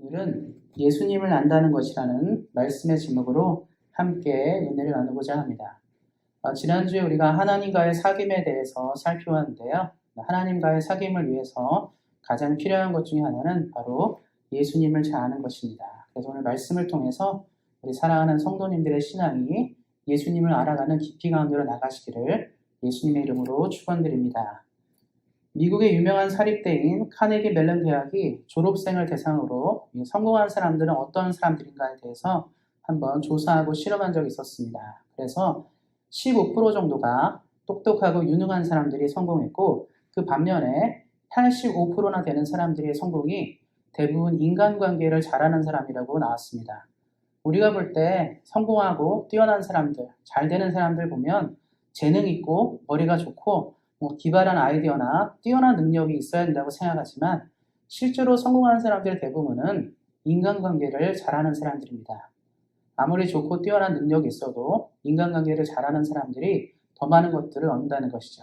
오늘은 예수님을 안다는 것이라는 말씀의 제목으로 함께 은혜를 나누고자 합니다. 지난주에 우리가 하나님과의 사귐에 대해서 살펴봤는데요. 하나님과의 사귐을 위해서 가장 필요한 것 중에 하나는 바로 예수님을 잘 아는 것입니다. 그래서 오늘 말씀을 통해서 우리 사랑하는 성도님들의 신앙이 예수님을 알아가는 깊이 가운데로 나가시기를 예수님의 이름으로 축원드립니다. 미국의 유명한 사립대인 카네기 멜론 대학이 졸업생을 대상으로 성공한 사람들은 어떤 사람들인가에 대해서 한번 조사하고 실험한 적이 있었습니다. 그래서 15% 정도가 똑똑하고 유능한 사람들이 성공했고 그 반면에 85%나 되는 사람들의 성공이 대부분 인간관계를 잘하는 사람이라고 나왔습니다. 우리가 볼 때 성공하고 뛰어난 사람들, 잘 되는 사람들 보면 재능 있고 머리가 좋고 기발한 아이디어나 뛰어난 능력이 있어야 된다고 생각하지만 실제로 성공한 사람들 대부분은 인간관계를 잘하는 사람들입니다. 아무리 좋고 뛰어난 능력이 있어도 인간관계를 잘하는 사람들이 더 많은 것들을 얻는다는 것이죠.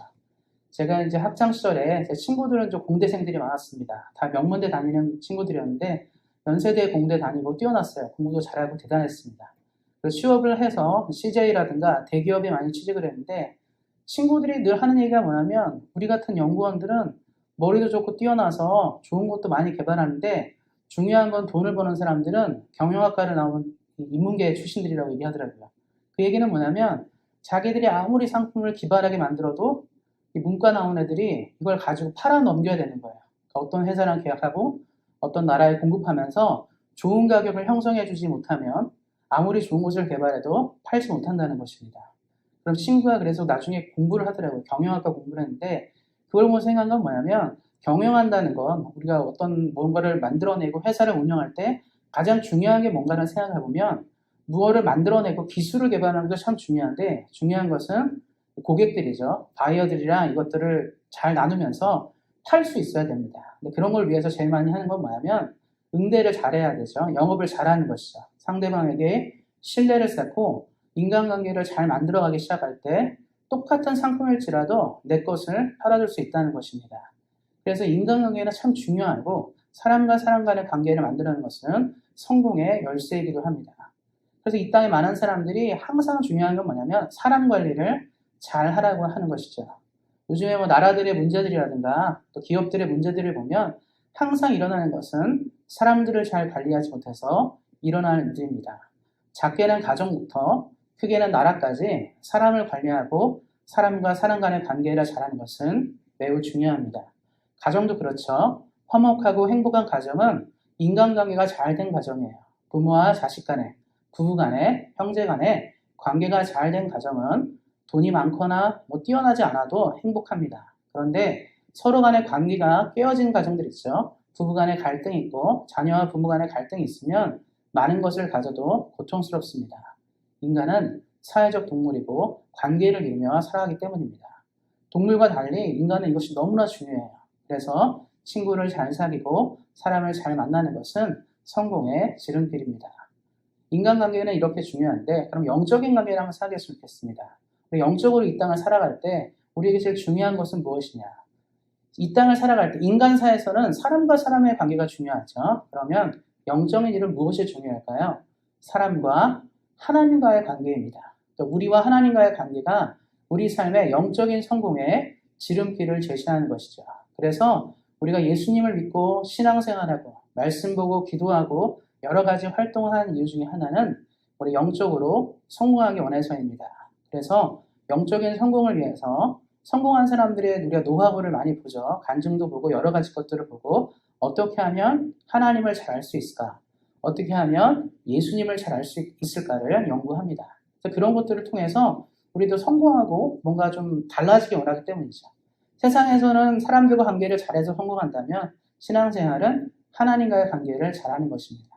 제가 이제 학창시절에 제 친구들은 좀 공대생들이 많았습니다. 다 명문대 다니는 친구들이었는데 연세대 공대 다니고 뛰어났어요. 공부도 잘하고 대단했습니다. 그래서 취업을 해서 CJ라든가 대기업에 많이 취직을 했는데 친구들이 늘 하는 얘기가 뭐냐면 우리 같은 연구원들은 머리도 좋고 뛰어나서 좋은 것도 많이 개발하는데 중요한 건 돈을 버는 사람들은 경영학과를 나온 인문계 출신들이라고 얘기하더라고요. 그 얘기는 뭐냐면 자기들이 아무리 상품을 기발하게 만들어도 이 문과 나온 애들이 이걸 가지고 팔아 넘겨야 되는 거예요. 그러니까 어떤 회사랑 계약하고 어떤 나라에 공급하면서 좋은 가격을 형성해 주지 못하면 아무리 좋은 것을 개발해도 팔지 못한다는 것입니다. 그럼 친구가 그래서 나중에 공부를 하더라고요. 경영학과 공부를 했는데 그걸 보고 생각한 건 뭐냐면 경영한다는 건 우리가 어떤 뭔가를 만들어내고 회사를 운영할 때 가장 중요한 게 뭔가를 생각해 보면 무엇을 만들어내고 기술을 개발하는 것도 참 중요한데 중요한 것은 고객들이죠. 바이어들이랑 이것들을 잘 나누면서 팔 수 있어야 됩니다. 근데 그런 걸 위해서 제일 많이 하는 건 뭐냐면 응대를 잘해야 되죠. 영업을 잘하는 것이죠. 상대방에게 신뢰를 쌓고 인간관계를 잘 만들어가기 시작할 때 똑같은 상품일지라도 내 것을 팔아줄 수 있다는 것입니다. 그래서 인간관계는 참 중요하고 사람과 사람 간의 관계를 만드는 것은 성공의 열쇠이기도 합니다. 그래서 이 땅에 많은 사람들이 항상 중요한 건 뭐냐면 사람 관리를 잘 하라고 하는 것이죠. 요즘에 나라들의 문제들이라든가 또 기업들의 문제들을 보면 항상 일어나는 것은 사람들을 잘 관리하지 못해서 일어나는 일들입니다. 작게는 가정부터 크게는 나라까지 사람을 관리하고 사람과 사람 간의 관계를 잘하는 것은 매우 중요합니다. 가정도 그렇죠. 화목하고 행복한 가정은 인간관계가 잘 된 가정이에요. 부모와 자식 간에, 부부 간에, 형제 간에 관계가 잘 된 가정은 돈이 많거나 뛰어나지 않아도 행복합니다. 그런데 서로 간의 관계가 깨어진 가정들 있죠. 부부 간의 갈등이 있고 자녀와 부모 간의 갈등이 있으면 많은 것을 가져도 고통스럽습니다. 인간은 사회적 동물이고 관계를 이루며 살아가기 때문입니다. 동물과 달리 인간은 이것이 너무나 중요해요. 그래서 친구를 잘 사귀고 사람을 잘 만나는 것은 성공의 지름길입니다. 인간관계는 이렇게 중요한데 그럼 영적인 관계를 한번 사귀었으면 좋겠습니다. 영적으로 이 땅을 살아갈 때 우리에게 제일 중요한 것은 무엇이냐? 이 땅을 살아갈 때 인간사에서는 사람과 사람의 관계가 중요하죠. 그러면 영적인 일은 무엇이 중요할까요? 사람과 하나님과의 관계입니다. 그러니까 우리와 하나님과의 관계가 우리 삶의 영적인 성공의 지름길을 제시하는 것이죠. 그래서 우리가 예수님을 믿고 신앙생활하고 말씀 보고 기도하고 여러 가지 활동을 하는 이유 중에 하나는 우리 영적으로 성공하기 원해서입니다. 그래서 영적인 성공을 위해서 성공한 사람들의 우리가 노하우를 많이 보죠. 간증도 보고 여러 가지 것들을 보고 어떻게 하면 하나님을 잘 알 수 있을까? 어떻게 하면 예수님을 잘 알 수 있을까를 연구합니다. 그래서 그런 것들을 통해서 우리도 성공하고 뭔가 좀 달라지기 원하기 때문이죠. 세상에서는 사람들과 관계를 잘해서 성공한다면 신앙생활은 하나님과의 관계를 잘하는 것입니다.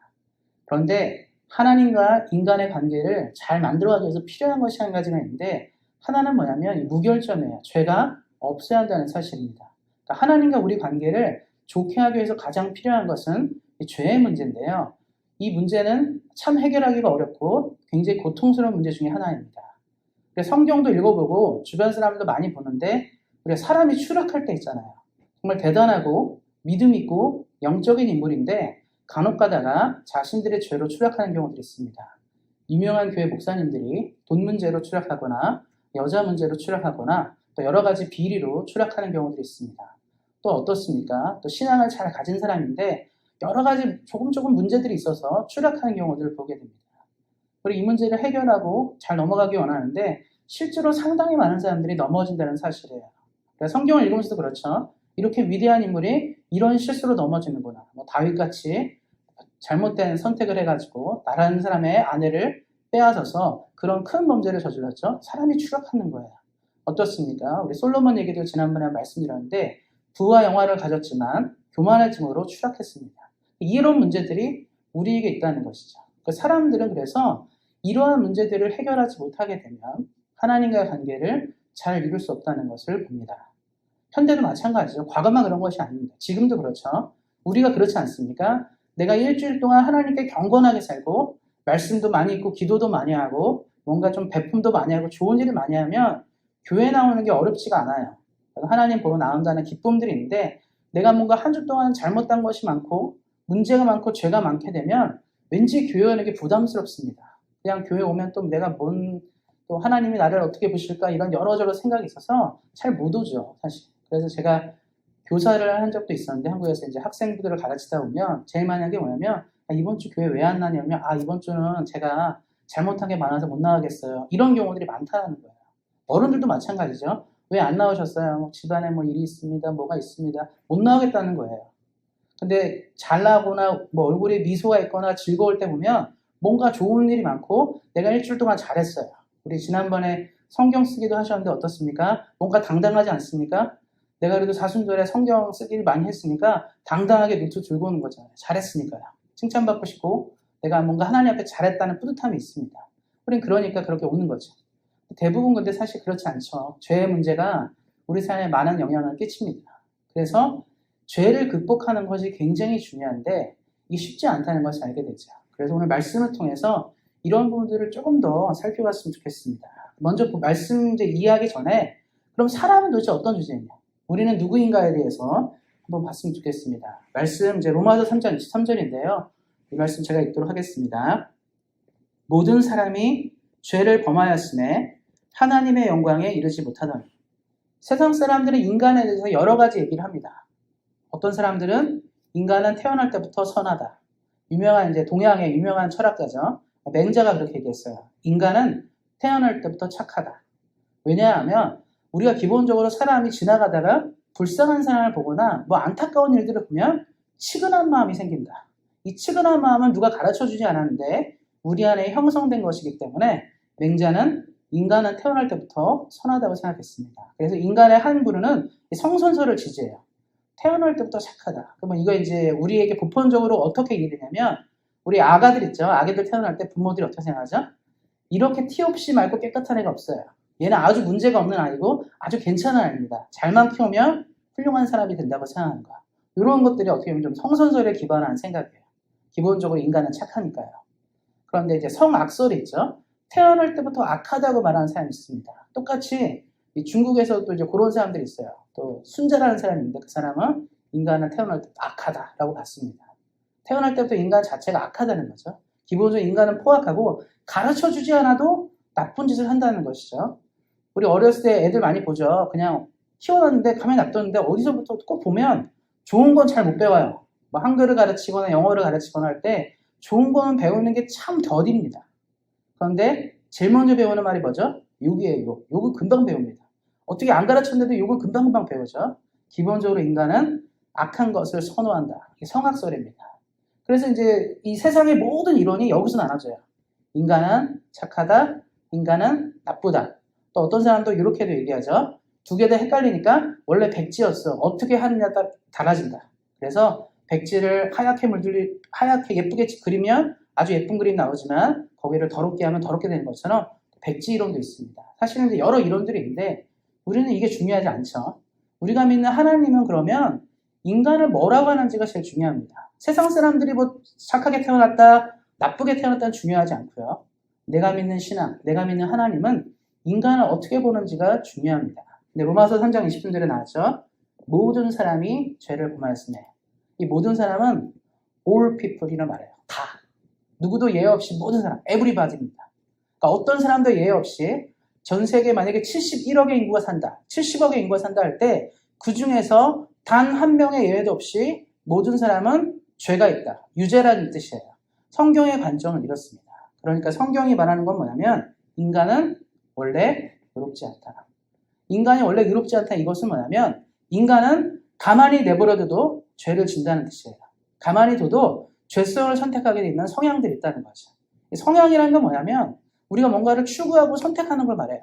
그런데 하나님과 인간의 관계를 잘 만들어가기 위해서 필요한 것이 한 가지가 있는데 하나는 뭐냐면 무결점이에요. 죄가 없어야 한다는 사실입니다. 그러니까 하나님과 우리 관계를 좋게 하기 위해서 가장 필요한 것은 죄의 문제인데요. 이 문제는 참 해결하기가 어렵고 굉장히 고통스러운 문제 중에 하나입니다. 성경도 읽어보고 주변 사람도 많이 보는데 우리가 사람이 추락할 때 있잖아요. 정말 대단하고 믿음 있고 영적인 인물인데 간혹 가다가 자신들의 죄로 추락하는 경우들이 있습니다. 유명한 교회 목사님들이 돈 문제로 추락하거나 여자 문제로 추락하거나 또 여러 가지 비리로 추락하는 경우들이 있습니다. 또 어떻습니까? 또 신앙을 잘 가진 사람인데 여러 가지 조금 문제들이 있어서 추락하는 경우들을 보게 됩니다. 그리고 이 문제를 해결하고 잘 넘어가기 원하는데 실제로 상당히 많은 사람들이 넘어진다는 사실이에요. 그래서 성경을 읽으면서도 그렇죠. 이렇게 위대한 인물이 이런 실수로 넘어지는구나. 뭐 다윗같이 잘못된 선택을 해가지고 다른 사람의 아내를 빼앗아서 그런 큰 범죄를 저질렀죠. 사람이 추락하는 거예요. 어떻습니까? 우리 솔로몬 얘기도 지난번에 말씀드렸는데 부와 영화를 가졌지만 교만의 증오로 추락했습니다. 이런 문제들이 우리에게 있다는 것이죠. 사람들은 그래서 이러한 문제들을 해결하지 못하게 되면 하나님과의 관계를 잘 이룰 수 없다는 것을 봅니다. 현대도 마찬가지죠. 과거만 그런 것이 아닙니다. 지금도 그렇죠. 우리가 그렇지 않습니까? 내가 일주일 동안 하나님께 경건하게 살고 말씀도 많이 읽고 기도도 많이 하고 뭔가 좀 베품도 많이 하고 좋은 일을 많이 하면 교회 나오는 게 어렵지가 않아요. 하나님 보러 나온다는 기쁨들이 있는데 내가 뭔가 한 주 동안 잘못한 것이 많고 문제가 많고 죄가 많게 되면 왠지 교회 오는 게 부담스럽습니다. 그냥 교회 오면 또 내가 또 하나님이 나를 어떻게 보실까 이런 여러저러 생각이 있어서 잘 못 오죠, 사실. 그래서 제가 교사를 한 적도 있었는데 한국에서 이제 학생들을 가르치다 보면 제일 많이 한 게 뭐냐면 이번 주 교회 왜 안 나냐면 이번 주는 제가 잘못한 게 많아서 못 나가겠어요. 이런 경우들이 많다는 거예요. 어른들도 마찬가지죠. 왜 안 나오셨어요? 집안에 뭐 일이 있습니다. 뭐가 있습니다. 못 나오겠다는 거예요. 근데 잘 나오거나 뭐 얼굴에 미소가 있거나 즐거울 때 보면 뭔가 좋은 일이 많고 내가 일주일 동안 잘했어요. 우리 지난번에 성경 쓰기도 하셨는데 어떻습니까? 뭔가 당당하지 않습니까? 내가 그래도 사순절에 성경 쓰기를 많이 했으니까 당당하게 노트 들고 오는 거잖아요. 잘했으니까요. 칭찬받고 싶고 내가 뭔가 하나님 앞에 잘했다는 뿌듯함이 있습니다. 우린 그러니까 그렇게 오는 거죠. 대부분 근데 사실 그렇지 않죠. 죄의 문제가 우리 삶에 많은 영향을 끼칩니다. 그래서 죄를 극복하는 것이 굉장히 중요한데 이게 쉽지 않다는 것을 알게 되죠. 그래서 오늘 말씀을 통해서 이런 부분들을 조금 더 살펴봤으면 좋겠습니다. 먼저 그 말씀 이제 이해하기 전에 그럼 사람은 도대체 어떤 존재냐? 우리는 누구인가에 대해서 한번 봤으면 좋겠습니다. 말씀 이제 로마서 3장 23절인데요. 이 말씀 제가 읽도록 하겠습니다. 모든 사람이 죄를 범하였음에 하나님의 영광에 이르지 못하더니. 세상 사람들은 인간에 대해서 여러 가지 얘기를 합니다. 어떤 사람들은 인간은 태어날 때부터 선하다. 유명한 이제 동양의 유명한 철학가죠. 맹자가 그렇게 얘기했어요. 인간은 태어날 때부터 착하다. 왜냐하면 우리가 기본적으로 사람이 지나가다가 불쌍한 사람을 보거나 뭐 안타까운 일들을 보면 치근한 마음이 생긴다. 이 치근한 마음은 누가 가르쳐주지 않았는데 우리 안에 형성된 것이기 때문에 맹자는 인간은 태어날 때부터 선하다고 생각했습니다. 그래서 인간의 한 부류는 성선설을 지지해요. 태어날 때부터 착하다. 그러면 이거 이제 우리에게 보편적으로 어떻게 얘기되냐면 우리 아가들 있죠. 아기들 태어날 때 부모들이 어떻게 생각하죠? 이렇게 티 없이 맑고 깨끗한 애가 없어요. 얘는 아주 문제가 없는 아이고 아주 괜찮은 아이입니다. 잘만 키우면 훌륭한 사람이 된다고 생각하는 거야. 이런 것들이 어떻게 보면 좀 성선설에 기반한 생각이에요. 기본적으로 인간은 착하니까요. 그런데 이제 성악설이 있죠. 태어날 때부터 악하다고 말하는 사람이 있습니다. 똑같이 중국에서도 이제 그런 사람들이 있어요. 또 순자라는 사람이 있는데 그 사람은 인간은 태어날 때부터 악하다라고 봤습니다. 태어날 때부터 인간 자체가 악하다는 거죠. 기본적으로 인간은 포악하고 가르쳐주지 않아도 나쁜 짓을 한다는 것이죠. 우리 어렸을 때 애들 많이 보죠. 그냥 키워놨는데 가만히 놔뒀는데 어디서부터 꼭 보면 좋은 건 잘 못 배워요. 뭐 한글을 가르치거나 영어를 가르치거나 할 때 좋은 거는 배우는 게 참 더딥니다. 그런데 제일 먼저 배우는 말이 뭐죠? 욕이에요, 욕. 욕은 금방 배웁니다. 어떻게 안 가르쳤는데도 욕은 금방금방 배우죠. 기본적으로 인간은 악한 것을 선호한다. 이게 성악설입니다. 그래서 이제 이 세상의 모든 이론이 여기서 나눠져요. 인간은 착하다, 인간은 나쁘다. 또 어떤 사람도 이렇게도 얘기하죠. 두 개 다 헷갈리니까 원래 백지였어. 어떻게 하느냐에 따라 달라진다. 그래서 백지를 하얗게 예쁘게 그리면 아주 예쁜 그림 나오지만 거기를 더럽게 하면 더럽게 되는 것처럼 백지 이론도 있습니다. 사실은 이제 여러 이론들이 있는데 우리는 이게 중요하지 않죠. 우리가 믿는 하나님은 그러면 인간을 뭐라고 하는지가 제일 중요합니다. 세상 사람들이 뭐 착하게 태어났다, 나쁘게 태어났다는 중요하지 않고요. 내가 믿는 신앙, 내가 믿는 하나님은 인간을 어떻게 보는지가 중요합니다. 근데 로마서 3장 20절에 나왔죠. 모든 사람이 죄를 범하였으며 이 모든 사람은 all people이라 말해요. 다. 누구도 예외 없이 모든 사람, everybody입니다. 그러니까 어떤 사람도 예외 없이 전 세계에 만약에 71억의 인구가 산다, 70억의 인구가 산다 할 때 그 중에서 단 한 명의 예외도 없이 모든 사람은 죄가 있다. 유죄라는 뜻이에요. 성경의 관점은 이렇습니다. 그러니까 성경이 말하는 건 뭐냐면 인간은 원래 의롭지 않다. 인간이 원래 의롭지 않다. 이것은 뭐냐면 인간은 가만히 내버려둬도 죄를 진다는 뜻이에요. 가만히 둬도 죄성을 선택하게 돼 있는 성향들이 있다는 거죠. 성향이라는 건 뭐냐면 우리가 뭔가를 추구하고 선택하는 걸 말해요.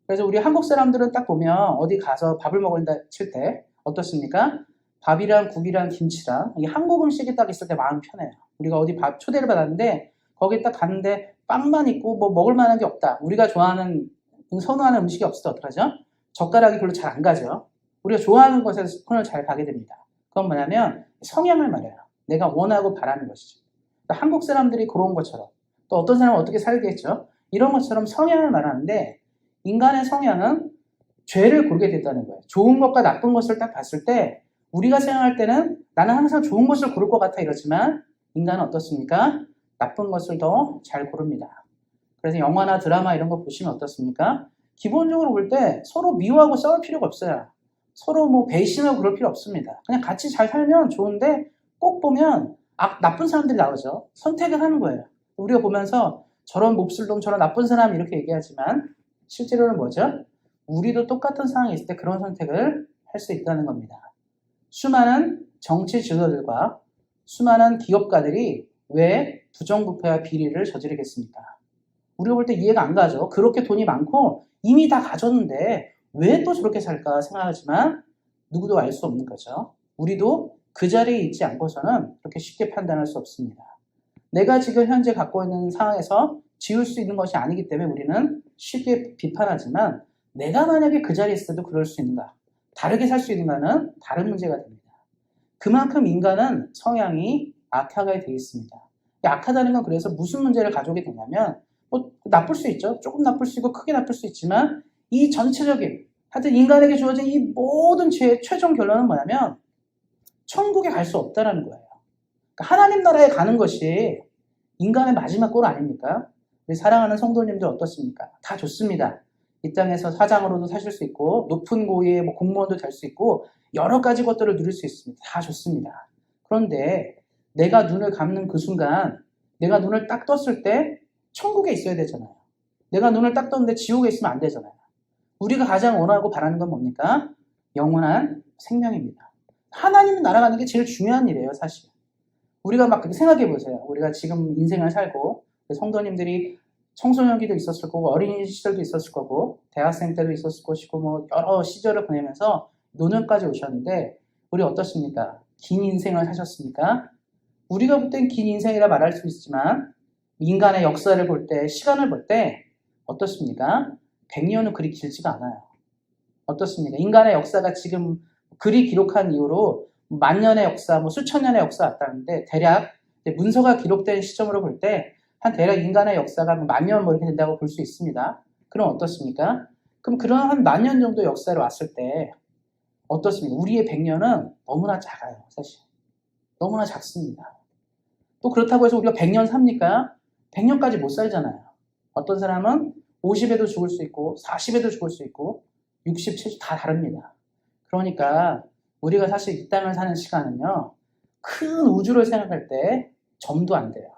그래서 우리 한국 사람들은 딱 보면 어디 가서 밥을 먹는다 칠 때 어떻습니까? 밥이랑 국이랑 김치랑 이 한국 음식이 딱 있을 때 마음이 편해요. 우리가 어디 밥 초대를 받았는데 거기 딱 갔는데 빵만 있고 뭐 먹을 만한 게 없다. 우리가 좋아하는 선호하는 음식이 없을 때 어떡하죠? 젓가락이 별로 잘 안 가죠. 우리가 좋아하는 것에 손을 잘 가게 됩니다. 그건 뭐냐면 성향을 말해요. 내가 원하고 바라는 것이죠. 그러니까 한국 사람들이 그런 것처럼 또 어떤 사람은 어떻게 살겠죠? 이런 것처럼 성향을 말하는데 인간의 성향은 죄를 고르게 됐다는 거예요. 좋은 것과 나쁜 것을 딱 봤을 때 우리가 생각할 때는 나는 항상 좋은 것을 고를 것 같아 이러지만 인간은 어떻습니까? 나쁜 것을 더 잘 고릅니다. 그래서 영화나 드라마 이런 거 보시면 어떻습니까? 기본적으로 볼 때 서로 미워하고 싸울 필요가 없어요. 서로 뭐 배신하고 그럴 필요 없습니다. 그냥 같이 잘 살면 좋은데 꼭 보면 나쁜 사람들이 나오죠. 선택을 하는 거예요. 우리가 보면서 저런 몹쓸놈 저런 나쁜 사람 이렇게 얘기하지만 실제로는 뭐죠? 우리도 똑같은 상황이 있을 때 그런 선택을 할 수 있다는 겁니다. 수많은 정치 지도자들과 수많은 기업가들이 왜 부정부패와 비리를 저지르겠습니까? 우리가 볼 때 이해가 안 가죠. 그렇게 돈이 많고 이미 다 가졌는데 왜 또 저렇게 살까 생각하지만 누구도 알 수 없는 거죠. 우리도 그 자리에 있지 않고서는 그렇게 쉽게 판단할 수 없습니다. 내가 지금 현재 갖고 있는 상황에서 지울 수 있는 것이 아니기 때문에 우리는 쉽게 비판하지만 내가 만약에 그 자리에 있어도 그럴 수 있는가? 다르게 살 수 있는가는 다른 문제가 됩니다. 그만큼 인간은 성향이 악하게 되어 있습니다. 악하다는 건 그래서 무슨 문제를 가져오게 되냐면 뭐 나쁠 수 있죠. 조금 나쁠 수 있고 크게 나쁠 수 있지만 이 전체적인 하여튼 인간에게 주어진 이 모든 죄의 최종 결론은 뭐냐면 천국에 갈 수 없다라는 거예요. 그러니까 하나님 나라에 가는 것이 인간의 마지막 골 아닙니까? 우리 사랑하는 성도님들 어떻습니까? 다 좋습니다. 이 땅에서 사장으로도 사실 수 있고 높은 고위의 뭐 공무원도 될 수 있고 여러 가지 것들을 누릴 수 있습니다. 다 좋습니다. 그런데 내가 눈을 감는 그 순간 내가 눈을 딱 떴을 때 천국에 있어야 되잖아요. 내가 눈을 딱 떴는데 지옥에 있으면 안 되잖아요. 우리가 가장 원하고 바라는 건 뭡니까? 영원한 생명입니다. 하나님 날아가는 게 제일 중요한 일이에요, 사실. 우리가 막 그렇게 생각해 보세요. 우리가 지금 인생을 살고 성도님들이 청소년기도 있었을 거고 어린이 시절도 있었을 거고 대학생 때도 있었을 것이고 뭐 여러 시절을 보내면서 노년까지 오셨는데 우리 어떻습니까? 긴 인생을 사셨습니까? 우리가 볼 땐 긴 인생이라 말할 수 있지만 인간의 역사를 볼 때, 시간을 볼 때 어떻습니까? 100년은 그리 길지가 않아요. 어떻습니까? 인간의 역사가 지금 그리 기록한 이후로 만년의 역사, 뭐 수천 년의 역사가 왔다는데 대략 문서가 기록된 시점으로 볼 때 한 대략 인간의 역사가 만년 뭐 이렇게 된다고 볼 수 있습니다. 그럼 어떻습니까? 그럼 그런 한 만 년 정도 역사로 왔을 때 어떻습니까? 우리의 100년은 너무나 작아요, 사실. 너무나 작습니다. 또 그렇다고 해서 우리가 100년 삽니까? 100년까지 못 살잖아요. 어떤 사람은 50에도 죽을 수 있고 40에도 죽을 수 있고 60, 70 다 다릅니다. 그러니까 우리가 사실 이 땅을 사는 시간은요. 큰 우주를 생각할 때 점도 안 돼요.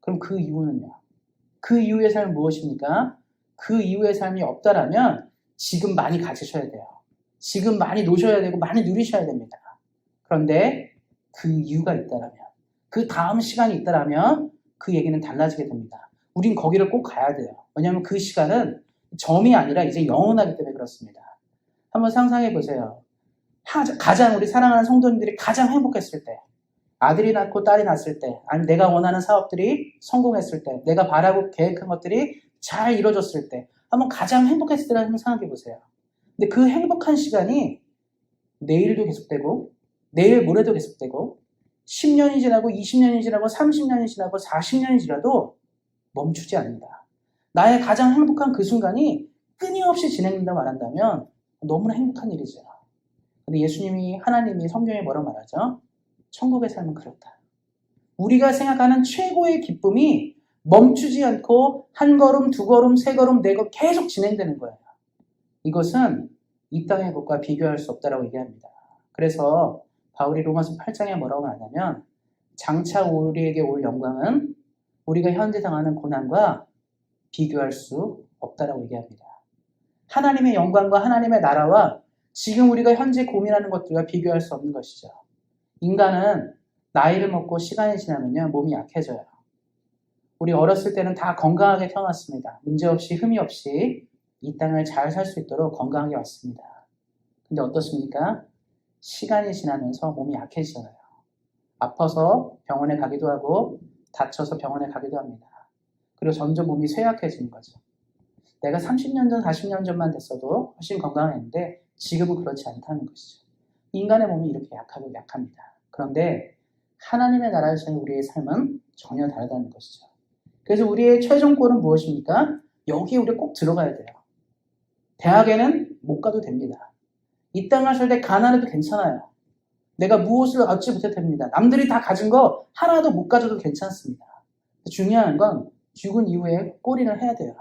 그럼 그 이유는요? 그 이후의 삶은 무엇입니까? 그 이후의 삶이 없다라면 지금 많이 가지셔야 돼요. 지금 많이 노셔야 되고 많이 누리셔야 됩니다. 그런데 그 이유가 있다라면 그 다음 시간이 있다라면 그 얘기는 달라지게 됩니다. 우린 거기를 꼭 가야 돼요. 왜냐하면 그 시간은 점이 아니라 이제 영원하기 때문에 그렇습니다. 한번 상상해 보세요. 가장 우리 사랑하는 성도님들이 가장 행복했을 때 아들이 낳고 딸이 낳았을 때 아니 내가 원하는 사업들이 성공했을 때 내가 바라고 계획한 것들이 잘 이루어졌을 때 한번 가장 행복했을 때를 한번 생각해 보세요. 근데 그 행복한 시간이 내일도 계속되고 내일 모레도 계속되고 10년이 지나고 20년이 지나고 30년이 지나고 40년이 지나도 멈추지 않는다. 나의 가장 행복한 그 순간이 끊임없이 진행된다 말한다면 너무나 행복한 일이죠. 근데 예수님이 하나님이 성경에 뭐라고 말하죠? 천국의 삶은 그렇다. 우리가 생각하는 최고의 기쁨이 멈추지 않고 한 걸음, 두 걸음, 세 걸음, 네 걸음 계속 진행되는 거예요. 이것은 이 땅의 것과 비교할 수 없다라고 얘기합니다. 그래서 바울이 로마서 8장에 뭐라고 하냐면 장차 우리에게 올 영광은 우리가 현재 당하는 고난과 비교할 수 없다라고 얘기합니다. 하나님의 영광과 하나님의 나라와 지금 우리가 현재 고민하는 것들과 비교할 수 없는 것이죠. 인간은 나이를 먹고 시간이 지나면요, 몸이 약해져요. 우리 어렸을 때는 다 건강하게 태어났습니다. 문제없이 흠이 없이 이 땅을 잘 살 수 있도록 건강하게 왔습니다. 근데 어떻습니까? 시간이 지나면서 몸이 약해지잖아요. 아파서 병원에 가기도 하고 다쳐서 병원에 가기도 합니다. 그리고 점점 몸이 쇠약해지는 거죠. 내가 30년 전, 40년 전만 됐어도 훨씬 건강했는데 지금은 그렇지 않다는 것이죠. 인간의 몸이 이렇게 약하고 약합니다. 그런데 하나님의 나라에서의 우리의 삶은 전혀 다르다는 것이죠. 그래서 우리의 최종골은 무엇입니까? 여기에 우리가 꼭 들어가야 돼요. 대학에는 못 가도 됩니다. 이 땅을 살 때 가난해도 괜찮아요. 내가 무엇을 얻지 못해도 됩니다. 남들이 다 가진 거 하나도 못 가져도 괜찮습니다. 중요한 건 죽은 이후에 꼬리를 해야 돼요.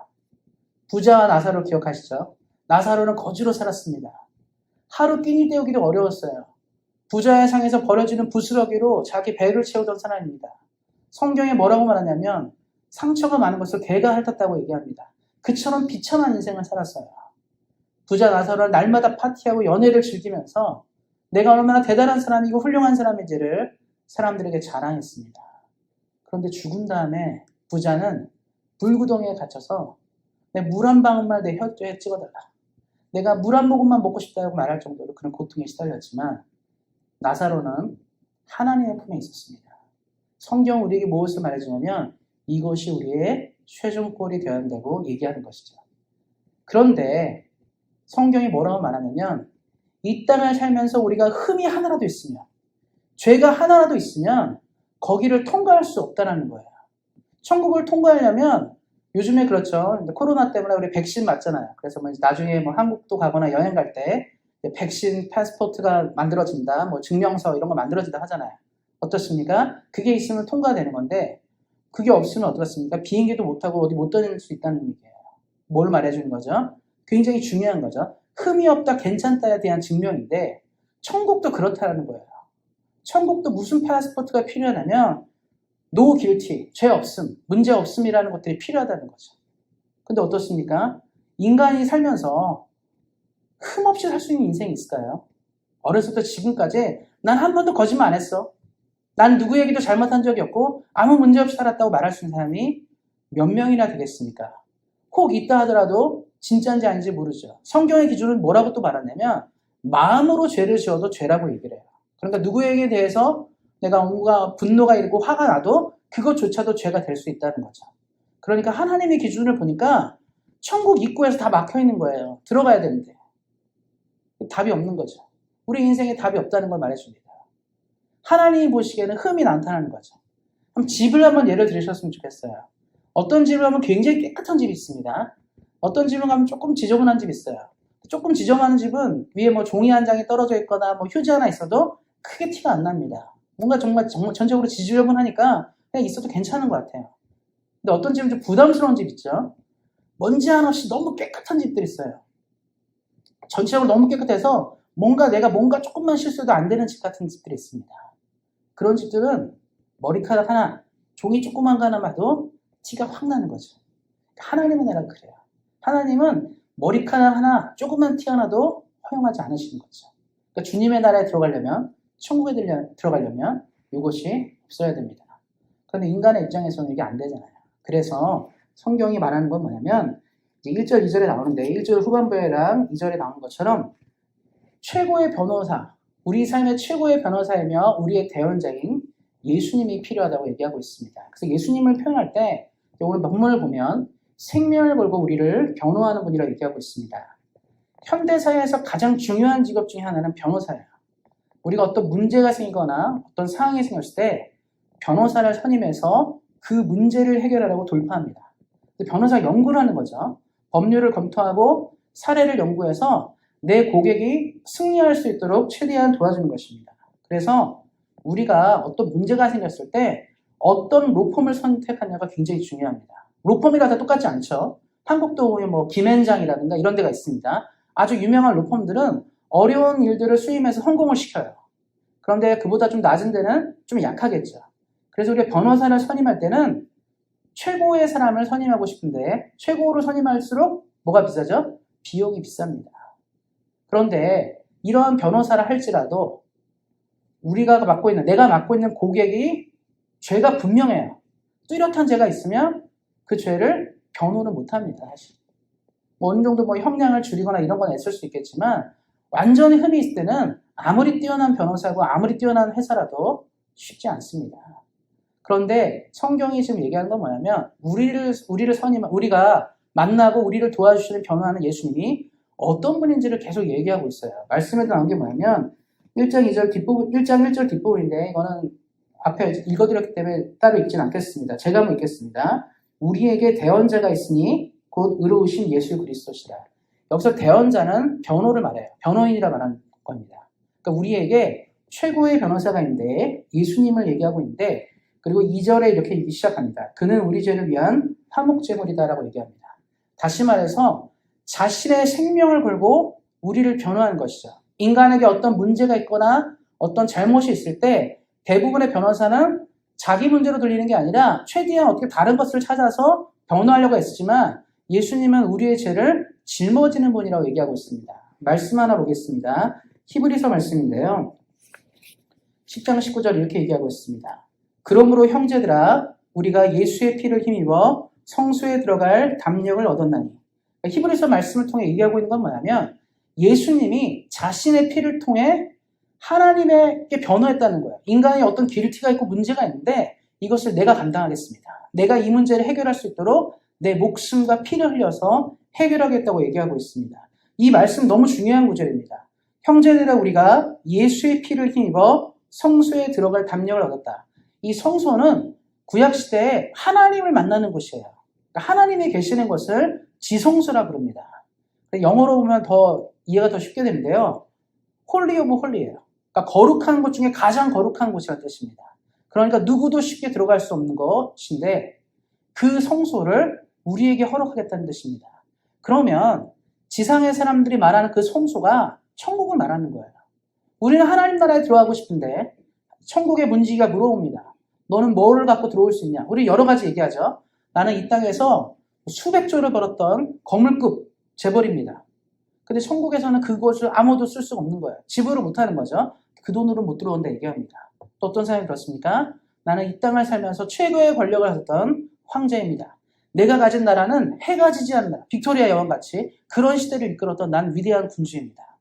부자와 나사로 기억하시죠? 나사로는 거지로 살았습니다. 하루 끼니 때우기도 어려웠어요. 부자의 상에서 버려지는 부스러기로 자기 배를 채우던 사람입니다. 성경에 뭐라고 말하냐면 상처가 많은 것을 개가 핥았다고 얘기합니다. 그처럼 비참한 인생을 살았어요. 부자 나사로는 날마다 파티하고 연애를 즐기면서 내가 얼마나 대단한 사람이고 훌륭한 사람인지를 사람들에게 자랑했습니다. 그런데 죽은 다음에 부자는 불구덩이에 갇혀서 내 물 한 방울만 내 혀에 찍어달라. 내가 물 한 모금만 먹고 싶다고 말할 정도로 그런 고통에 시달렸지만 나사로는 하나님의 품에 있었습니다. 성경은 우리에게 무엇을 말해주냐면 이것이 우리의 최종골이 되어야 한다고 얘기하는 것이죠. 그런데 성경이 뭐라고 말하냐면 이 땅을 살면서 우리가 흠이 하나라도 있으면 죄가 하나라도 있으면 거기를 통과할 수 없다는 거예요. 천국을 통과하려면 요즘에 그렇죠. 코로나 때문에 우리 백신 맞잖아요. 그래서 뭐 나중에 뭐 한국도 가거나 여행 갈 때 백신 패스포트가 만들어진다, 뭐 증명서 이런 거 만들어진다 하잖아요. 어떻습니까? 그게 있으면 통과되는 건데 그게 없으면 어떻습니까? 비행기도 못 타고 어디 못 다닐 수 있다는 얘기예요. 뭘 말해주는 거죠? 굉장히 중요한 거죠. 흠이 없다, 괜찮다에 대한 증명인데 천국도 그렇다는 거예요. 천국도 무슨 패스포트가 필요하냐면 no guilty, 죄 없음, 문제 없음이라는 것들이 필요하다는 거죠. 근데 어떻습니까? 인간이 살면서 흠 없이 살 수 있는 인생이 있을까요? 어렸을 때 지금까지 난 한 번도 거짓말 안 했어. 난 누구에게도 잘못한 적이 없고 아무 문제 없이 살았다고 말할 수 있는 사람이 몇 명이나 되겠습니까? 혹 있다 하더라도 진짜인지 아닌지 모르죠. 성경의 기준은 뭐라고 또 말하냐면 마음으로 죄를 지어도 죄라고 얘기를 해요. 그러니까 누구에게 대해서 내가 뭔가 분노가 일고 화가 나도 그것조차도 죄가 될 수 있다는 거죠. 그러니까 하나님의 기준을 보니까 천국 입구에서 다 막혀 있는 거예요. 들어가야 되는데. 답이 없는 거죠. 우리 인생에 답이 없다는 걸 말해줍니다. 하나님이 보시기에는 흠이 나타나는 거죠. 그럼 집을 한번 예를 들으셨으면 좋겠어요. 어떤 집을 가면 굉장히 깨끗한 집이 있습니다. 어떤 집을 가면 조금 지저분한 집이 있어요. 조금 지저분한 집은 위에 뭐 종이 한 장이 떨어져 있거나 뭐 휴지 하나 있어도 크게 티가 안 납니다. 뭔가 정말 전적으로 지저분하니까 그냥 있어도 괜찮은 것 같아요. 근데 어떤 집은 좀 부담스러운 집 있죠. 먼지 하나 없이 너무 깨끗한 집들이 있어요. 전체적으로 너무 깨끗해서 뭔가 조금만 실수도 안 되는 집 같은 집들이 있습니다. 그런 집들은 머리카락 하나, 종이 조그만 거 하나 봐도 티가 확 나는 거죠. 하나님의 나라가 그래요. 하나님은 머리카락 하나, 조그만 티 하나도 허용하지 않으시는 거죠. 그러니까 주님의 나라에 들어가려면, 천국에 들어가려면 이것이 없어야 됩니다. 그런데 인간의 입장에서는 이게 안 되잖아요. 그래서 성경이 말하는 건 뭐냐면 1절, 2절에 나오는데 1절 후반부에랑 2절에 나오는 것처럼 최고의 변호사, 우리 삶의 최고의 변호사이며 우리의 대언자인 예수님이 필요하다고 얘기하고 있습니다. 그래서 예수님을 표현할 때 오늘 본문을 보면 생명을 걸고 우리를 변호하는 분이라고 얘기하고 있습니다. 현대사회에서 가장 중요한 직업 중에 하나는 변호사예요. 우리가 어떤 문제가 생기거나 어떤 상황이 생겼을 때 변호사를 선임해서 그 문제를 해결하려고 돌파합니다. 변호사 연구를 하는 거죠. 법률을 검토하고 사례를 연구해서 내 고객이 승리할 수 있도록 최대한 도와주는 것입니다. 그래서 우리가 어떤 문제가 생겼을 때 어떤 로펌을 선택하냐가 굉장히 중요합니다. 로펌이가 다 똑같지 않죠. 한국도 보면 뭐 김앤장이라든가 이런 데가 있습니다. 아주 유명한 로펌들은 어려운 일들을 수임해서 성공을 시켜요. 그런데 그보다 좀 낮은 데는 좀 약하겠죠. 그래서 우리가 변호사를 선임할 때는 최고의 사람을 선임하고 싶은데 최고로 선임할수록 뭐가 비싸죠? 비용이 비쌉니다. 그런데 이러한 변호사를 할지라도 내가 맡고 있는 고객이 죄가 분명해요. 뚜렷한 죄가 있으면 그 죄를 변호는 못합니다. 사실. 뭐 어느 정도 뭐 형량을 줄이거나 이런 건 애쓸 수 있겠지만 완전히 흠이 있을 때는 아무리 뛰어난 변호사고 아무리 뛰어난 회사라도 쉽지 않습니다. 그런데 성경이 지금 얘기하는 건 뭐냐면 우리가 만나고 우리를 도와주시는 변호하는 예수님이 어떤 분인지를 계속 얘기하고 있어요. 말씀에 나온 게 뭐냐면 1장 1절 뒷부분인데 이거는 앞에 읽어드렸기 때문에 따로 읽진 않겠습니다. 제가 한번 읽겠습니다. 우리에게 대언자가 있으니 곧 의로우신 예수 그리스도시다. 여기서 대언자는 변호를 말해요. 변호인이라 말하는 겁니다. 그러니까 우리에게 최고의 변호사가 있는데 예수님을 얘기하고 있는데 그리고 2절에 이렇게 시작합니다. 그는 우리 죄를 위한 화목제물이다라고 얘기합니다. 다시 말해서 자신의 생명을 걸고 우리를 변호하는 것이죠. 인간에게 어떤 문제가 있거나 어떤 잘못이 있을 때 대부분의 변호사는 자기 문제로 들리는 게 아니라 최대한 어떻게 다른 것을 찾아서 변호하려고 했지만 예수님은 우리의 죄를 짊어지는 분이라고 얘기하고 있습니다. 말씀 하나 보겠습니다. 히브리서 말씀인데요. 10장 19절 이렇게 얘기하고 있습니다. 그러므로 형제들아 우리가 예수의 피를 힘입어 성소에 들어갈 담력을 얻었나니. 히브리서 말씀을 통해 얘기하고 있는 건 뭐냐면 예수님이 자신의 피를 통해 하나님에게 변호했다는 거예요. 인간이 어떤 길티가 있고 문제가 있는데 이것을 내가 감당하겠습니다. 내가 이 문제를 해결할 수 있도록 내 목숨과 피를 흘려서 해결하겠다고 얘기하고 있습니다. 이 말씀 너무 중요한 구절입니다. 형제들아 우리가 예수의 피를 힘입어 성소에 들어갈 담력을 얻었다. 이 성소는 구약시대에 하나님을 만나는 곳이에요. 그러니까 하나님이 계시는 것을 지성소라 부릅니다. 영어로 보면 더 이해가 더 쉽게 되는데요. 홀리 오브 홀리예요. 그러니까 거룩한 곳 중에 가장 거룩한 곳이라는 뜻입니다. 그러니까 누구도 쉽게 들어갈 수 없는 것인데 그 성소를 우리에게 허락하겠다는 뜻입니다. 그러면 지상의 사람들이 말하는 그 성소가 천국을 말하는 거예요. 우리는 하나님 나라에 들어가고 싶은데 천국의 문지기가 물어옵니다. 너는 뭐를 갖고 들어올 수 있냐? 우리 여러 가지 얘기하죠. 나는 이 땅에서 수백 조를 벌었던 거물급 재벌입니다. 근데 천국에서는 그것을 아무도 쓸 수가 없는 거예요. 지불을 못하는 거죠. 그 돈으로 못 들어온다 얘기합니다. 또 어떤 사람이 그렇습니까? 나는 이 땅을 살면서 최고의 권력을 가졌던 황제입니다. 내가 가진 나라는 해가 지지 않는 나라, 빅토리아 여왕같이 그런 시대를 이끌었던 난 위대한 군주입니다.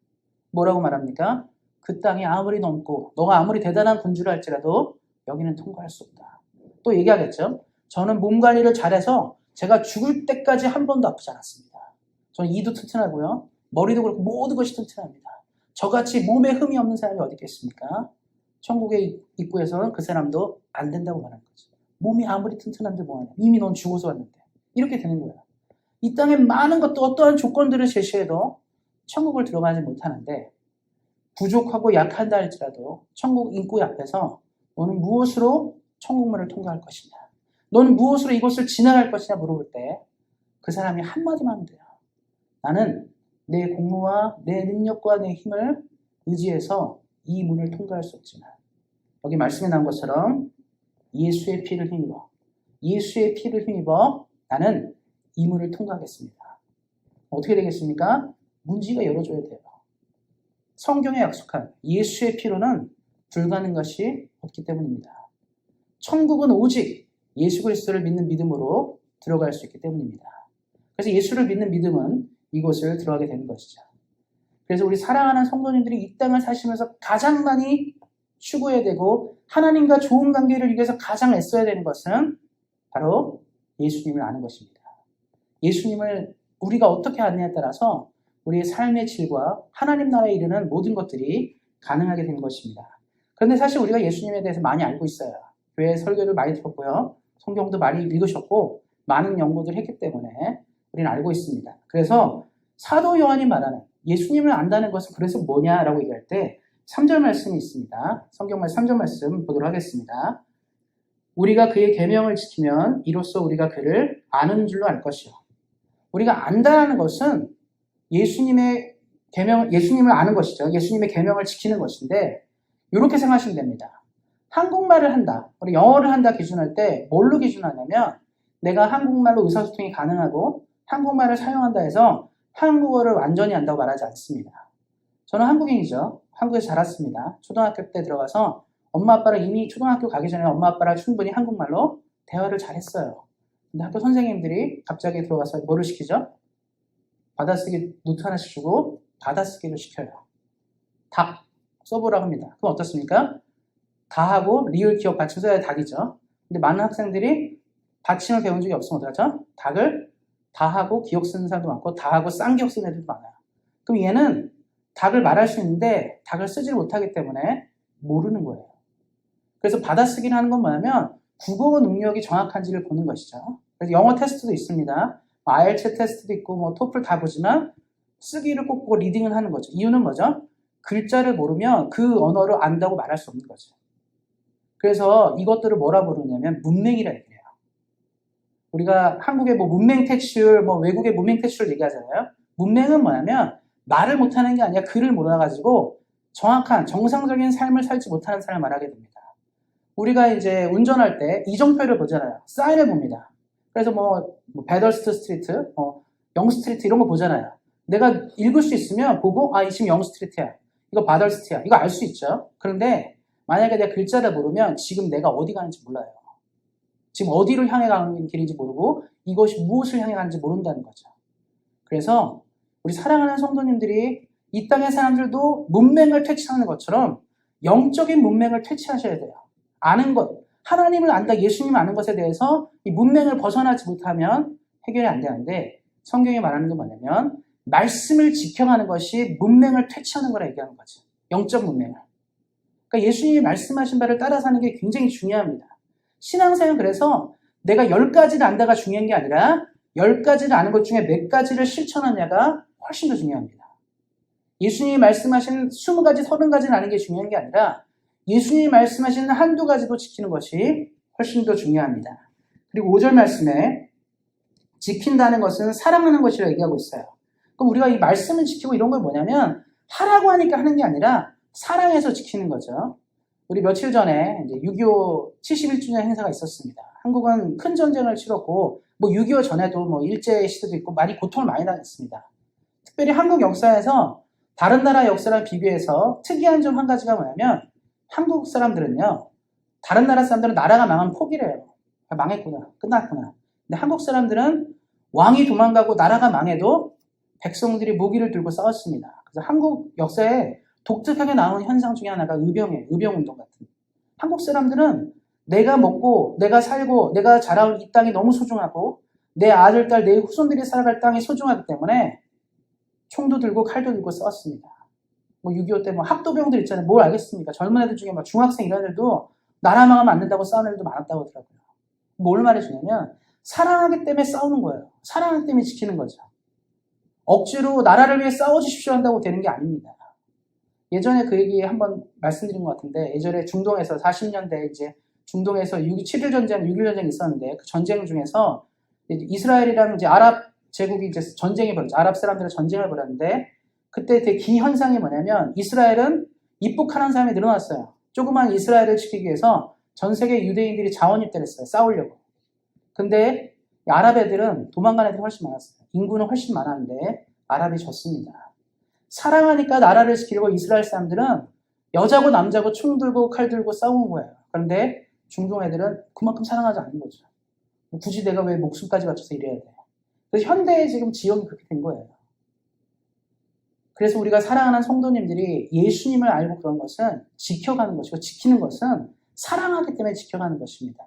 뭐라고 말합니까? 그 땅이 아무리 넓고 너가 아무리 대단한 군주를 할지라도 여기는 통과할 수 없다. 또 얘기하겠죠. 저는 몸 관리를 잘해서 제가 죽을 때까지 한 번도 아프지 않았습니다. 저는 이도 튼튼하고요. 머리도 그렇고 모든 것이 튼튼합니다. 저같이 몸에 흠이 없는 사람이 어디 있겠습니까? 천국의 입구에서는 그 사람도 안 된다고 말하는 거죠. 몸이 아무리 튼튼한데 뭐하냐. 이미 넌 죽어서 왔는데. 이렇게 되는 거예요. 이 땅에 많은 것도 어떠한 조건들을 제시해도 천국을 들어가지 못하는데 부족하고 약한다 할지라도 천국 인구 앞에서 너는 무엇으로 천국문을 통과할 것이냐. 너는 무엇으로 이곳을 지나갈 것이냐 물어볼 때 그 사람이 한마디만 하면 돼요. 나는 내 공로와 내 능력과 내 힘을 의지해서 이 문을 통과할 수 없지만 여기 말씀에 나온 것처럼 예수의 피를 힘입어 나는 이 문을 통과하겠습니다. 어떻게 되겠습니까? 문지가 열어줘야 돼요. 성경에 약속한 예수의 피로는 불가능한 것이 없기 때문입니다. 천국은 오직 예수 그리스도를 믿는 믿음으로 들어갈 수 있기 때문입니다. 그래서 예수를 믿는 믿음은 이곳을 들어가게 되는 것이죠. 그래서 우리 사랑하는 성도님들이 이 땅을 사시면서 가장 많이 추구해야 되고 하나님과 좋은 관계를 위해서 가장 애써야 되는 것은 바로 예수님을 아는 것입니다. 예수님을 우리가 어떻게 아느냐에 따라서 우리의 삶의 질과 하나님 나라에 이르는 모든 것들이 가능하게 되는 것입니다. 그런데 사실 우리가 예수님에 대해서 많이 알고 있어요. 교회 설교를 많이 들었고요. 성경도 많이 읽으셨고 많은 연구를 했기 때문에 우리는 알고 있습니다. 그래서 사도 요한이 말하는 예수님을 안다는 것은 그래서 뭐냐라고 얘기할 때 3절 말씀이 있습니다. 성경 말 3절 말씀 보도록 하겠습니다. 우리가 그의 계명을 지키면 이로써 우리가 그를 아는 줄로 알 것이요. 우리가 안다는 것은 예수님의 예수님을 아는 것이죠. 예수님의 계명을 지키는 것인데 이렇게 생각하시면 됩니다. 한국말을 한다, 우리 영어를 한다 기준할 때 뭘로 기준하냐면 내가 한국말로 의사소통이 가능하고 한국말을 사용한다 해서 한국어를 완전히 안다고 말하지 않습니다. 저는 한국인이죠. 한국에서 자랐습니다. 초등학교 때 들어가서 엄마 아빠랑 이미 초등학교 가기 전에 엄마 아빠랑 충분히 한국말로 대화를 잘했어요. 근데 학교 선생님들이 갑자기 들어가서 뭐를 시키죠? 받아쓰기 노트 하나씩 주고 받아쓰기를 시켜요. 닭 써보라고 합니다. 그럼 어떻습니까? 다하고 리을 기억 받침 써야 닭이죠. 근데 많은 학생들이 받침을 배운 적이 없으면 어떡하죠? 닭을 다하고 기억 쓰는 사람도 많고 다하고 쌍기억 쓰는 애들도 많아요. 그럼 얘는 닭을 말할 수 있는데 닭을 쓰지를 못하기 때문에 모르는 거예요. 그래서 받아쓰기를 하는 건 뭐냐면 국어 능력이 정확한지를 보는 것이죠. 그래서 영어 테스트도 있습니다. IELTS 테스트도 있고 뭐 토플 다 보지만 쓰기를 꼭 보고 리딩을 하는 거죠. 이유는 뭐죠? 글자를 모르면 그 언어를 안다고 말할 수 없는 거죠. 그래서 이것들을 뭐라 부르냐면 문맹이라 얘기해요. 우리가 한국의 뭐 문맹 퇴출, 뭐 외국의 문맹 퇴출을 얘기하잖아요. 문맹은 뭐냐면 말을 못하는 게 아니라 글을 몰라가지고 정확한 정상적인 삶을 살지 못하는 사람을 말하게 됩니다. 우리가 이제 운전할 때 이정표를 보잖아요. 사인을 봅니다. 그래서 뭐 베덜스트 스트리트, 영 스트리트 이런 거 보잖아요. 내가 읽을 수 있으면 보고 이 지금 영 스트리트야. 이거 바덜스트야. 이거 알 수 있죠. 그런데 만약에 내가 글자를 모르면 지금 내가 어디 가는지 몰라요. 지금 어디로 향해 가는 길인지 모르고 이것이 무엇을 향해 가는지 모른다는 거죠. 그래서 우리 사랑하는 성도님들이 이 땅의 사람들도 문맹을 퇴치하는 것처럼 영적인 문맹을 퇴치하셔야 돼요. 아는 것, 하나님을 안다, 예수님을 아는 것에 대해서 이 문맹을 벗어나지 못하면 해결이 안 되는데 성경이 말하는 게 뭐냐면 말씀을 지켜가는 것이 문맹을 퇴치하는 거라 얘기하는 거죠. 영적 문맹을. 그러니까 예수님이 말씀하신 바를 따라 사는 게 굉장히 중요합니다. 신앙생활은 그래서 내가 10가지를 안다가 중요한 게 아니라 10가지를 아는 것 중에 몇 가지를 실천하냐가 훨씬 더 중요합니다. 예수님이 말씀하신 20가지, 30가지를 아는 게 중요한 게 아니라 예수님이 말씀하시는 한두 가지도 지키는 것이 훨씬 더 중요합니다. 그리고 5절 말씀에 지킨다는 것은 사랑하는 것이라고 얘기하고 있어요. 그럼 우리가 이 말씀을 지키고 이런 걸 뭐냐면 하라고 하니까 하는 게 아니라 사랑해서 지키는 거죠. 우리 며칠 전에 이제 6.25 71주년 행사가 있었습니다. 한국은 큰 전쟁을 치렀고 뭐 6.25 전에도 뭐 일제 시대도 있고 많이 고통을 많이 당했습니다. 특별히 한국 역사에서 다른 나라 역사랑 비교해서 특이한 점 한 가지가 뭐냐면 한국 사람들은요, 다른 나라 사람들은 나라가 망하면 포기를 해요. 망했구나, 끝났구나. 근데 한국 사람들은 왕이 도망가고 나라가 망해도 백성들이 무기를 들고 싸웠습니다. 그래서 한국 역사에 독특하게 나오는 현상 중에 하나가 의병이에요. 의병운동 같은. 한국 사람들은 내가 먹고, 내가 살고, 내가 자라온 이 땅이 너무 소중하고 내 아들, 딸, 내 후손들이 살아갈 땅이 소중하기 때문에 총도 들고 칼도 들고 싸웠습니다. 뭐 6.25 때 뭐 학도병들 있잖아요. 뭘 알겠습니까? 젊은 애들 중에 막 중학생 이런 애들도 나라 망하면 안 된다고 싸우는 애들도 많았다고 하더라고요. 뭘 말해주냐면 사랑하기 때문에 싸우는 거예요. 사랑하기 때문에 지키는 거죠. 억지로 나라를 위해 싸워주십시오 한다고 되는 게 아닙니다. 예전에 그 얘기 한번 말씀드린 것 같은데 예전에 중동에서 40년대 이제 중동에서 7일 전쟁, 6.1 전쟁이 있었는데 그 전쟁 중에서 이스라엘이랑 이제 아랍 제국이 이제 전쟁이 벌어졌죠. 아랍 사람들은 전쟁을 벌였는데 그때 되게 기현상이 뭐냐면 이스라엘은 입국하는 사람이 늘어났어요. 조그만 이스라엘을 지키기 위해서 전 세계 유대인들이 자원 입대를 했어요. 싸우려고. 근데 아랍 애들은 도망가는 애들이 훨씬 많았어요. 인구는 훨씬 많았는데 아랍이 졌습니다. 사랑하니까 나라를 지키려고 이스라엘 사람들은 여자고 남자고 총 들고 칼 들고 싸우는 거예요. 그런데 중동 애들은 그만큼 사랑하지 않는 거죠. 굳이 내가 왜 목숨까지 바쳐서 이래야 돼. 그래서 현대에 지금 지형이 그렇게 된 거예요. 그래서 우리가 사랑하는 성도님들이 예수님을 알고 그런 것은 지켜가는 것이고 지키는 것은 사랑하기 때문에 지켜가는 것입니다.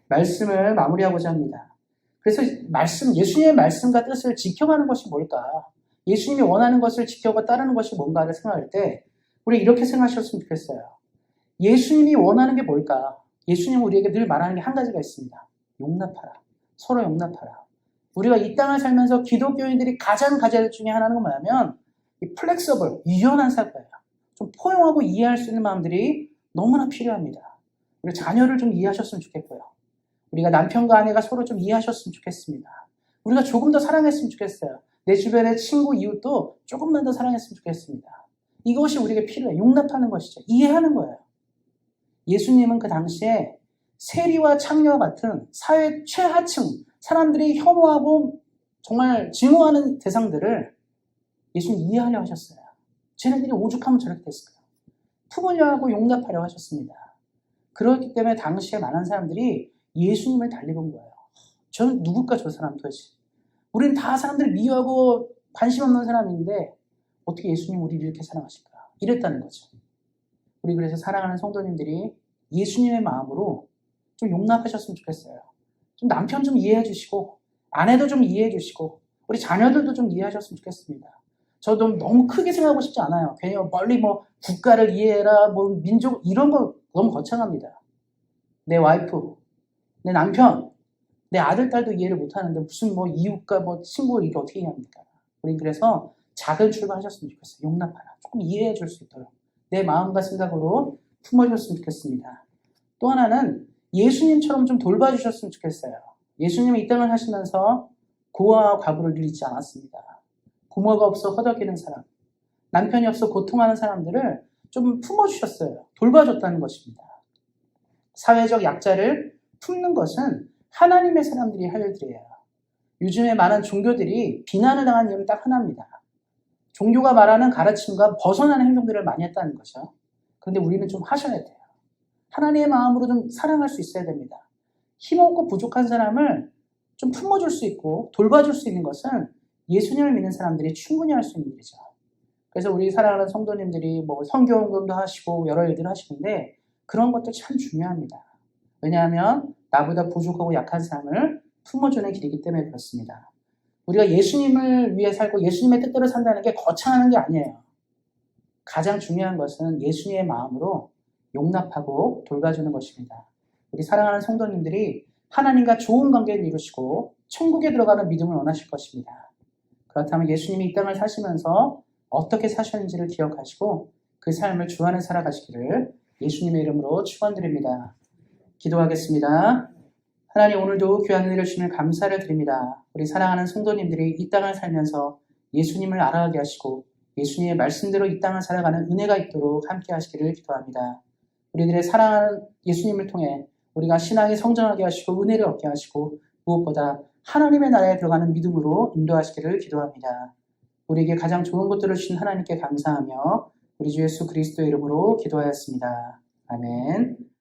말씀을 마무리하고자 합니다. 그래서 예수님의 말씀과 뜻을 지켜가는 것이 뭘까? 예수님이 원하는 것을 지켜가 따르는 것이 뭔가를 생각할 때 우리 이렇게 생각하셨으면 좋겠어요. 예수님이 원하는 게 뭘까? 예수님은 우리에게 늘 말하는 게 한 가지가 있습니다. 용납하라. 서로 용납하라. 우리가 이 땅을 살면서 기독교인들이 가장 가져야 될 중에 하나는 뭐냐면 이 플렉서블, 유연한 사고예요. 좀 포용하고 이해할 수 있는 마음들이 너무나 필요합니다. 우리 자녀를 좀 이해하셨으면 좋겠고요. 우리가 남편과 아내가 서로 좀 이해하셨으면 좋겠습니다. 우리가 조금 더 사랑했으면 좋겠어요. 내 주변의 친구, 이웃도 조금만 더 사랑했으면 좋겠습니다. 이것이 우리에게 필요해요. 용납하는 것이죠. 이해하는 거예요. 예수님은 그 당시에 세리와 창녀와 같은 사회 최하층, 사람들이 혐오하고 정말 증오하는 대상들을 예수님 이해하려 하셨어요. 쟤네들이 오죽하면 저렇게 됐을까요? 품으려 하고 용납하려 하셨습니다. 그렇기 때문에 당시에 많은 사람들이 예수님을 달리본 거예요. 저는 누굴까 저 사람 도대체. 우리는 다 사람들을 미워하고 관심 없는 사람인데 어떻게 예수님 우리를 이렇게 사랑하실까? 이랬다는 거죠. 우리 그래서 사랑하는 성도님들이 예수님의 마음으로 좀 용납하셨으면 좋겠어요. 좀 남편 좀 이해해 주시고 아내도 좀 이해해 주시고 우리 자녀들도 좀 이해하셨으면 좋겠습니다. 저도 너무 크게 생각하고 싶지 않아요. 괜히 멀리 뭐 국가를 이해해라, 뭐 민족 이런 거 너무 거창합니다. 내 와이프, 내 남편, 내 아들, 딸도 이해를 못하는데 무슨 뭐 이웃과 뭐 친구 이게 어떻게 이해합니까? 우린 그래서 작은 출발하셨으면 좋겠어요. 용납하라. 조금 이해해 줄 수 있도록 내 마음과 생각으로 품어줬으면 좋겠습니다. 또 하나는 예수님처럼 좀 돌봐주셨으면 좋겠어요. 예수님은 이 땅을 하시면서 고아와 과부를 늘 잊지 않았습니다. 부모가 없어 허덕이는 사람, 남편이 없어 고통하는 사람들을 좀 품어주셨어요. 돌봐줬다는 것입니다. 사회적 약자를 품는 것은 하나님의 사람들이 할 일들이에요. 요즘에 많은 종교들이 비난을 당한 이유는 딱 하나입니다. 종교가 말하는 가르침과 벗어나는 행동들을 많이 했다는 거죠. 그런데 우리는 좀 하셔야 돼요. 하나님의 마음으로 좀 사랑할 수 있어야 됩니다. 힘없고 부족한 사람을 좀 품어줄 수 있고 돌봐줄 수 있는 것은 예수님을 믿는 사람들이 충분히 할 수 있는 일이죠. 그래서 우리 사랑하는 성도님들이 뭐 선교운동도 하시고 여러 일들을 하시는데 그런 것도 참 중요합니다. 왜냐하면 나보다 부족하고 약한 사람을 품어주는 길이기 때문에 그렇습니다. 우리가 예수님을 위해 살고 예수님의 뜻대로 산다는 게 거창하는 게 아니에요. 가장 중요한 것은 예수님의 마음으로 용납하고 돌봐주는 것입니다. 우리 사랑하는 성도님들이 하나님과 좋은 관계를 이루시고 천국에 들어가는 믿음을 원하실 것입니다. 그렇다면 예수님이 이 땅을 사시면서 어떻게 사셨는지를 기억하시고 그 삶을 주 안에 살아가시기를 예수님의 이름으로 축원드립니다. 기도하겠습니다. 하나님, 오늘도 귀한 은혜를 주시면 감사를 드립니다. 우리 사랑하는 성도님들이 이 땅을 살면서 예수님을 알아가게 하시고 예수님의 말씀대로 이 땅을 살아가는 은혜가 있도록 함께 하시기를 기도합니다. 우리들의 사랑하는 예수님을 통해 우리가 신앙이 성장하게 하시고 은혜를 얻게 하시고 무엇보다 하나님의 나라에 들어가는 믿음으로 인도하시기를 기도합니다. 우리에게 가장 좋은 것들을 주신 하나님께 감사하며 우리 주 예수 그리스도의 이름으로 기도하였습니다. 아멘.